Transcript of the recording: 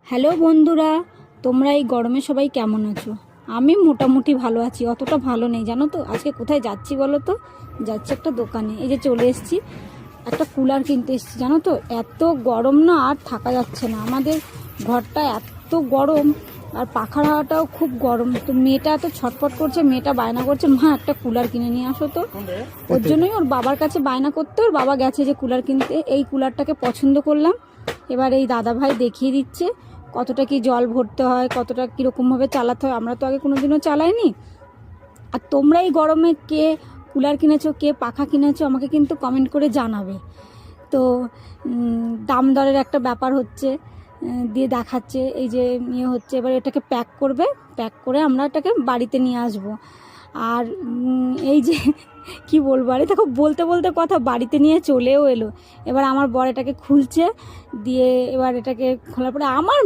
Hello বন্ধুরা, তোমরা এই গরমে সবাই কেমন আছো? আমি মোটামুটি ভালো আছি, অতটা ভালো নেই জানো তো। আজকে কোথায় যাচ্ছি বলো তো? যাচ্ছি একটা দোকানে, এই যে চলে এসেছি। একটা কুলার কিনতে এসেছি জানো তো। এত গরম না, আর থাকা যাচ্ছে না। আমাদের ঘরটা এত গরম, আর পাখার হাওয়াটাও খুব গরম। তো মেয়েটা এত ছটফট করছে, মেয়েটা বায়না করছে, মা একটা কুলার কিনে নিয়ে আসো তো। ওর জন্যই ওর বাবার কাছে বায়না করতে ওর বাবা গেছে যে কুলার কিনতে। এই কুলারটাকে পছন্দ করলাম। এবার এই দাদা ভাই দেখিয়ে দিচ্ছে কতটা কি জল ভরতে হয়, কতটা কীরকমভাবে চালাতে হয়। আমরা তো আগে কোনোদিনও চালাইনি। আর তোমরা এই গরমে কে কুলার কিনেছো, কে পাখা কিনেছো, আমাকে কিন্তু কমেন্ট করে জানাবে। তো দাম দরের একটা ব্যাপার হচ্ছে, দিয়ে দেখাচ্ছে এই যে হচ্ছে। এবার এটাকে প্যাক করবে, প্যাক করে আমরা এটাকে বাড়িতে নিয়ে আসব। আর এই যে কি বলবো, আরে দেখো বলতে বলতে কথা বাড়িতে নিয়ে চলেও এলো। এবার আমার বর এটাকে খুলছে, দিয়ে এবার এটাকে খোলার পরে আমার